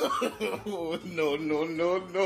Oh, no, no, no, no.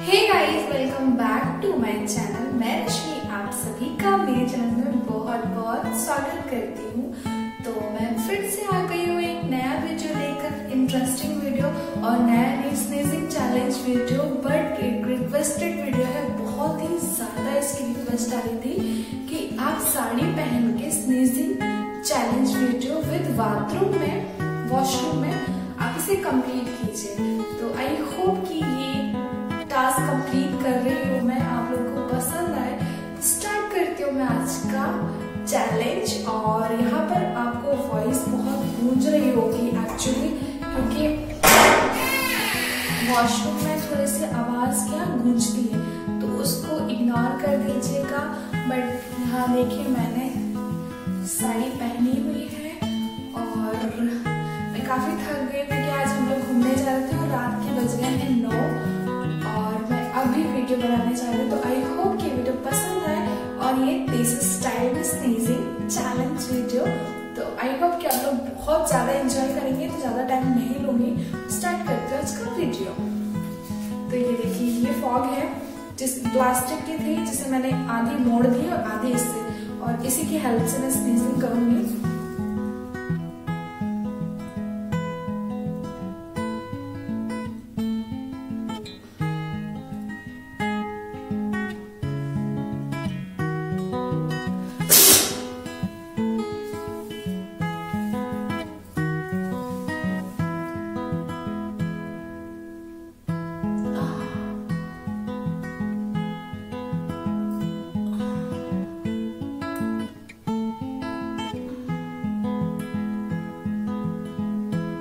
Hey guys, welcome back to my channel. मैं रश्मि आप सभी का मेरे चैनल में बहुत बहुत स्वागत करती हूँ। तो मैं फिर से आ गई हूँ एक नया वीडियो लेकर, इंटरेस्टिंग वीडियो और नया स्नीजिंग चैलेंज वीडियो। बट एक रिक्वेस्टेड वीडियो है, बहुत ही ज्यादा इसकी रिक्वेस्ट आ रही थी कि आप साड़ी पहन के sneezing challenge video with bathroom में, वॉशरूम में आप इसे कंप्लीट कीजिए। तो आई होप कि ये टास्क कंप्लीट कर रही हूँ मैं, आप लोगों को पसंद आए। स्टार्ट करती हूँ मैं आज का चैलेंज। और यहाँ पर आपको वॉइस बहुत गूंज रही होगी एक्चुअली, क्योंकि वॉशरूम में थोड़ी सी आवाज क्या गूंजती है, तो उसको इग्नोर कर दीजिएगा। बट यहाँ देखिए, मैंने साड़ी पहनी हुई है और मैं काफी थक गई क्योंकि आज हम लोग घूमने जा रहे थे और रात के बज गए हैं 9 और मैं अभी वीडियो बनाने जा रही हूँ। तो आई होप कि वीडियो पसंद आए और ये देसी स्टाइल में स्नीजिंग चैलेंज वीडियो, तो आई होप कि आप लोग बहुत ज्यादा एंजॉय करेंगे। तो ज्यादा टाइम नहीं लूंगी, स्टार्ट करते हैं आज का वीडियो। तो ये देखिए, ये फॉग है जिस प्लास्टिक की थी, जिसे मैंने आधी मोड़ दी और आधी इससे, और इसी की हेल्प से मैं स्नीजिंग करूंगी।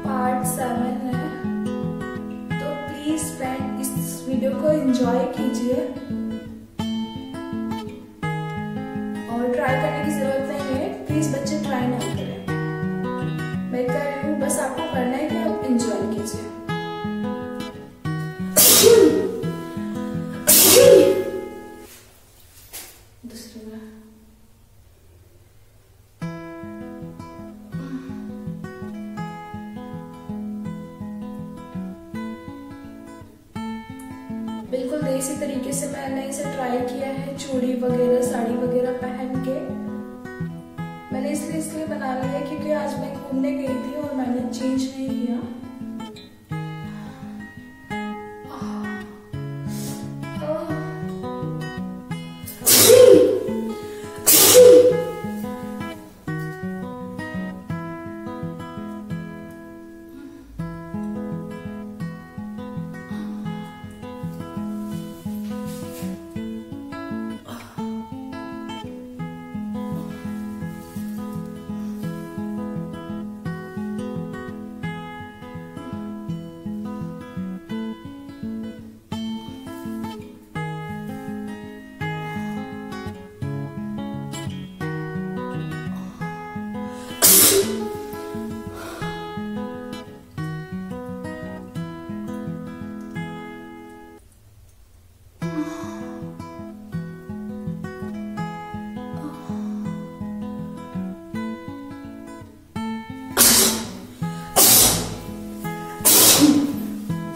पार्ट 7 है, तो प्लीज फ्रेंड इस वीडियो को एंजॉय कीजिए और ट्राई करने की जरूरत नहीं है। प्लीज बच्चे ट्राई ना करें, मैं कर रही हूँ, बस आपको करना है कि आप एंजॉय कीजिए। दूसरी बार बिल्कुल देसी तरीके से मैंने इसे ट्राई किया है, चूड़ी वगैरह साड़ी वगैरह पहन के। मैंने इसलिए बना लिया क्योंकि आज मैं घूमने गई थी और मैंने चेंज नहीं किया।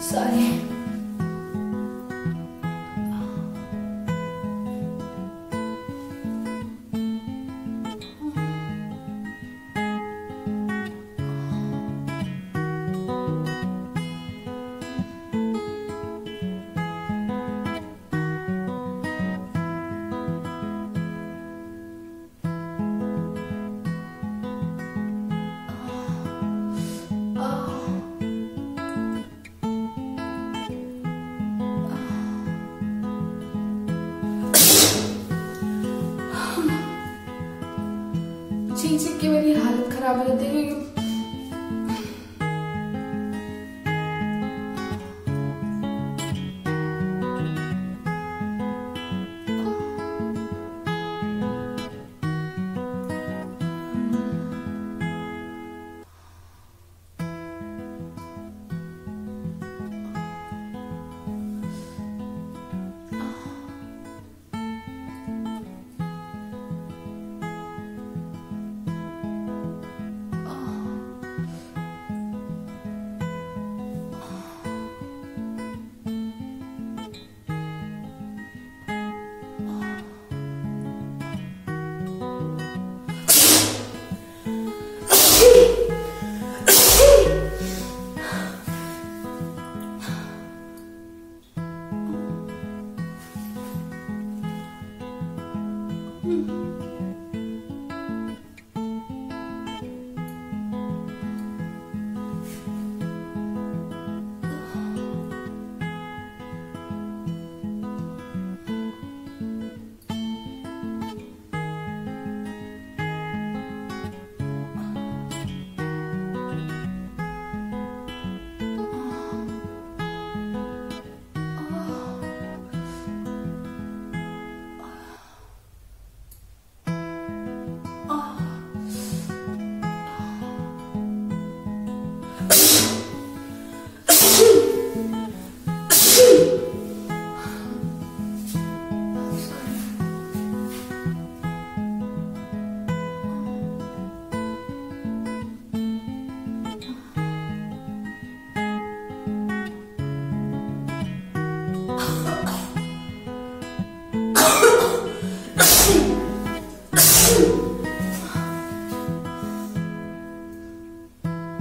Sorry. चीख के मेरी हालत खराब हो जाती है क्योंकि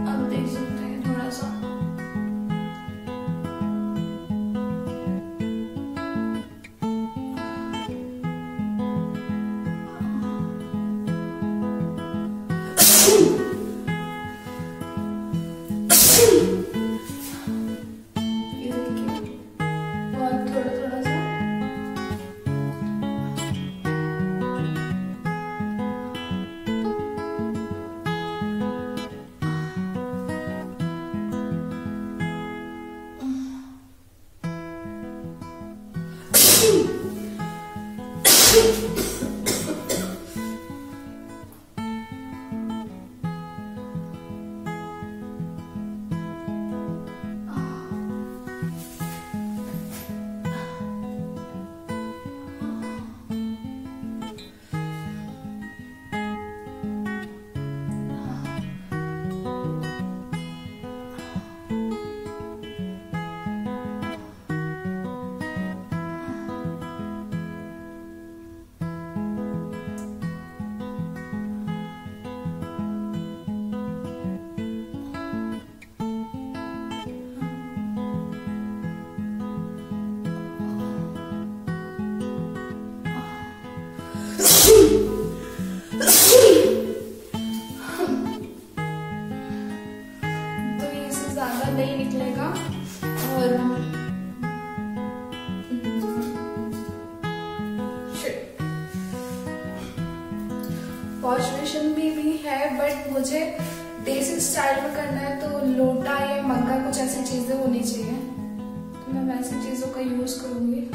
अब देख सकते हैं थोड़ा सा। ये देखिए बहुत थोड़ा थोड़ा सा। तो ये इससे ज्यादा नहीं निकलेगा। और वॉश बेसिन भी है, बट मुझे देसी स्टाइल में करना है, तो लोटा या मग्गा कुछ ऐसी चीजें होनी चाहिए, तो मैं वैसी चीजों का यूज करूंगी।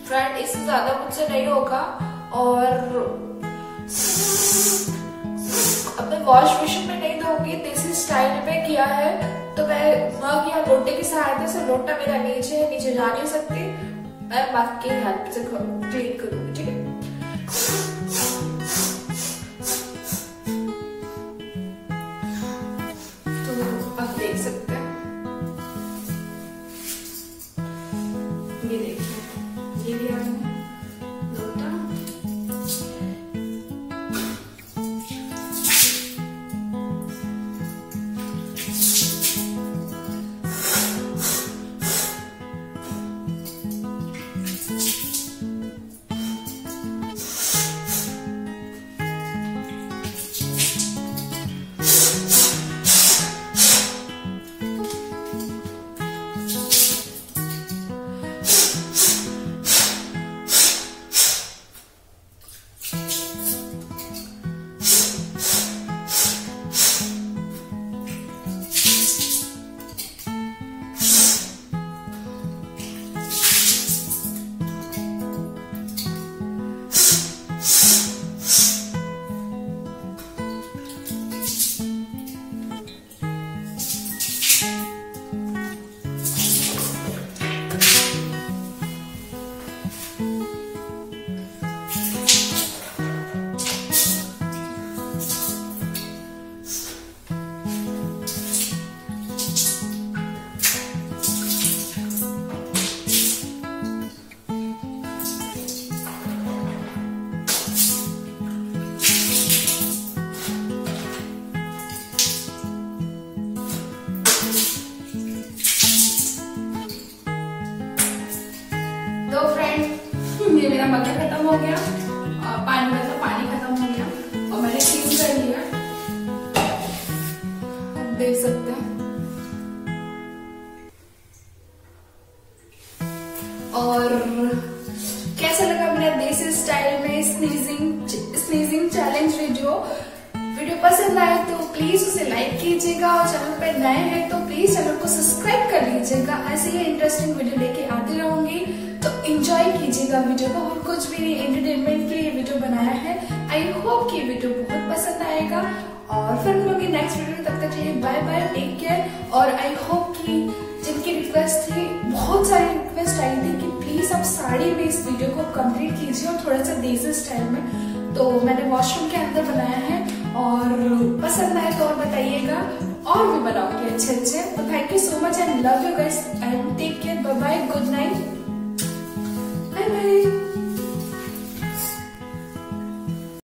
फ्रेंड इससे ज्यादा मुझसे नहीं होगा और अब मैं वॉश बेसिन में नहीं धोऊंगी, देसी स्टाइल में किया है तो मैं मग या लोटे की सहायता से, लोटा मेरा नीचे जा नहीं सकती, मैं मग की हेल्प से क्लीन करूंगी। ठीक है, तो आप देख सकते हैं, ये देखिए ये लिया मैंने लोटा। तो फ्रेंड ये मेरा मक्खन खत्म हो गया, पानी खत्म हो गया और मैंने क्लीन कर लिया, आप देख सकते हैं। और कैसा लगा मेरा देसी स्टाइल में स्नीजिंग चैलेंज वीडियो पसंद आए तो प्लीज उसे लाइक कीजिएगा और चैनल पर नए हैं तो प्लीज चैनल को सब्सक्राइब कर लीजिएगा। ऐसे ही इंटरेस्टिंग वीडियो लेके आती रहूंगी तो एंजॉय कीजिएगा वीडियो को, और कुछ भी नहीं, एंटरटेनमेंट के लिए वीडियो बनाया है। आई होप कि वीडियो बहुत पसंद आएगा और फिर मिलूंगी नेक्स्ट वीडियो में, तब तक के लिए बाय बाय, टेक केयर। और आई होप कि जिनकी रिक्वेस्ट थी, बहुत सारी रिक्वेस्ट आई थी कि प्लीज आप साड़ी में इस वीडियो को कंप्लीट कीजिए और थोड़ा सा देसी स्टाइल में, तो मैंने वॉशरूम के अंदर बनाया है और पसंद आए तो और बताइएगा, और भी बनाऊंगी अच्छे। तो thank you so much and love you guys and take care, bye bye, good night, bye bye.